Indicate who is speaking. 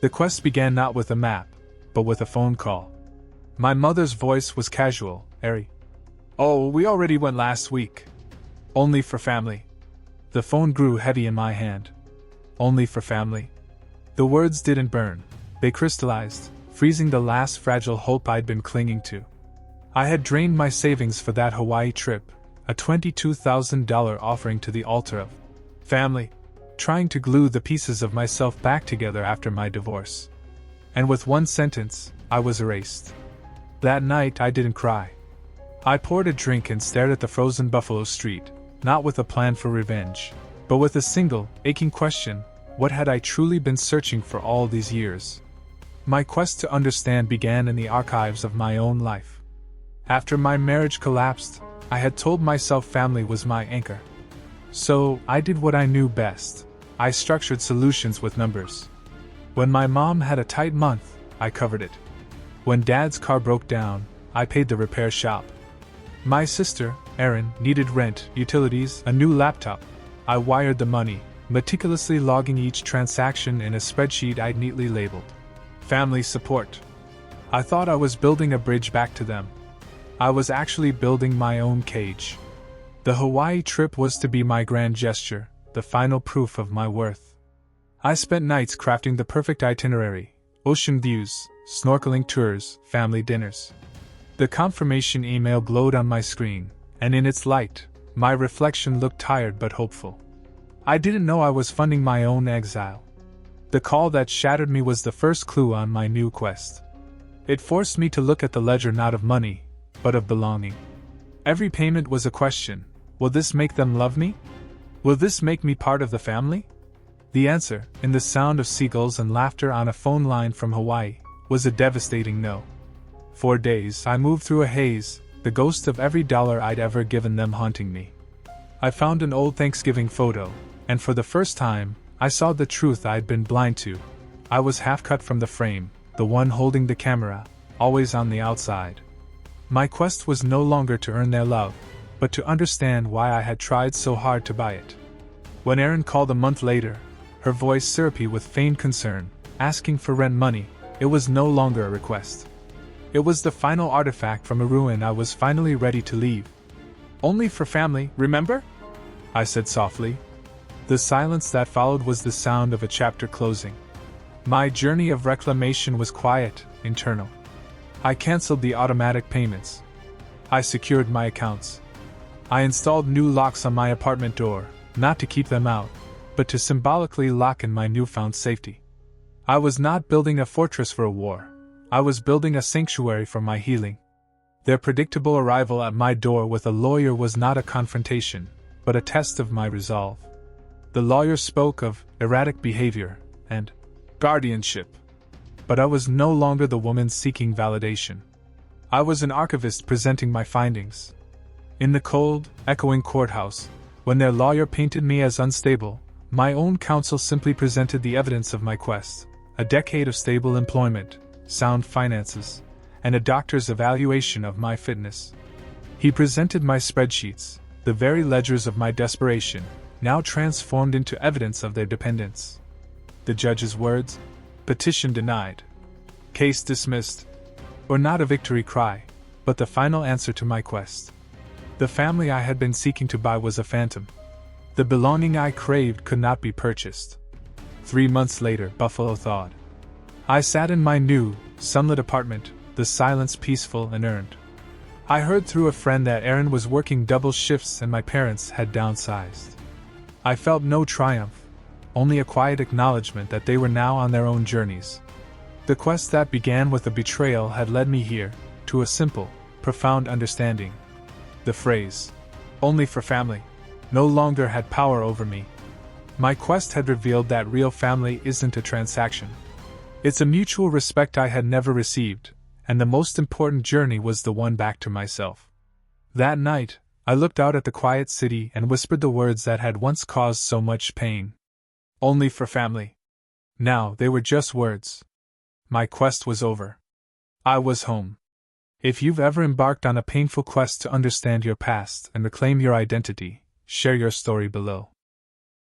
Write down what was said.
Speaker 1: The quest began not with a map, but with a phone call. My mother's voice was casual, airy. "Oh, we already went last week. Only for family." The phone grew heavy in my hand. Only for family. The words didn't burn, they crystallized, freezing the last fragile hope I'd been clinging to. I had drained my savings for that Hawaii trip, a $22,000 offering to the altar of family, trying to glue the pieces of myself back together after my divorce. And with one sentence, I was erased. That night I didn't cry. I poured a drink and stared at the frozen Buffalo Street, not with a plan for revenge, but with a single, aching question: what had I truly been searching for all these years? My quest to understand began in the archives of my own life. After my marriage collapsed, I had told myself family was my anchor. So, I did what I knew best. I structured solutions with numbers. When my mom had a tight month, I covered it. When Dad's car broke down, I paid the repair shop. My sister, Erin, needed rent, utilities, a new laptop. I wired the money, meticulously logging each transaction in a spreadsheet I'd neatly labeled family support. I thought I was building a bridge back to them. I was actually building my own cage. The Hawaii trip was to be my grand gesture, the final proof of my worth. I spent nights crafting the perfect itinerary: ocean views, snorkeling tours, family dinners. The confirmation email glowed on my screen, and in its light, my reflection looked tired but hopeful. I didn't know I was funding my own exile. The call that shattered me was the first clue on my new quest. It forced me to look at the ledger not of money, but of belonging. Every payment was a question: will this make them love me? Will this make me part of the family? The answer, in the sound of seagulls and laughter on a phone line from Hawaii, was a devastating no. For days I moved through a haze, the ghost of every dollar I'd ever given them haunting me. I found an old Thanksgiving photo, and for the first time, I saw the truth I'd been blind to. I was half cut from the frame, the one holding the camera, always on the outside. My quest was no longer to earn their love, but to understand why I had tried so hard to buy it. When Erin called a month later, her voice syrupy with feigned concern, asking for rent money, it was no longer a request. It was the final artifact from a ruin I was finally ready to leave. "Only for family, remember?" I said softly. The silence that followed was the sound of a chapter closing. My journey of reclamation was quiet, internal. I canceled the automatic payments. I secured my accounts. I installed new locks on my apartment door, not to keep them out, but to symbolically lock in my newfound safety. I was not building a fortress for a war. I was building a sanctuary for my healing. Their predictable arrival at my door with a lawyer was not a confrontation, but a test of my resolve. The lawyer spoke of erratic behavior and guardianship. But I was no longer the woman seeking validation. I was an archivist presenting my findings. In the cold, echoing courthouse, when their lawyer painted me as unstable, my own counsel simply presented the evidence of my quest: a decade of stable employment, sound finances, and a doctor's evaluation of my fitness. He presented my spreadsheets, the very ledgers of my desperation, now transformed into evidence of their dependence. The judge's words: petition denied, case dismissed, were not a victory cry, but the final answer to my quest. The family I had been seeking to buy was a phantom. The belonging I craved could not be purchased. 3 months later, Buffalo thawed. I sat in my new, sunlit apartment, the silence peaceful and earned. I heard through a friend that Erin was working double shifts and my parents had downsized. I felt no triumph, only a quiet acknowledgement that they were now on their own journeys. The quest that began with a betrayal had led me here, to a simple, profound understanding. The phrase, "only for family," no longer had power over me. My quest had revealed that real family isn't a transaction. It's a mutual respect I had never received, and the most important journey was the one back to myself. That night, I looked out at the quiet city and whispered the words that had once caused so much pain. Only for family. Now they were just words. My quest was over. I was home. If you've ever embarked on a painful quest to understand your past and reclaim your identity, share your story below.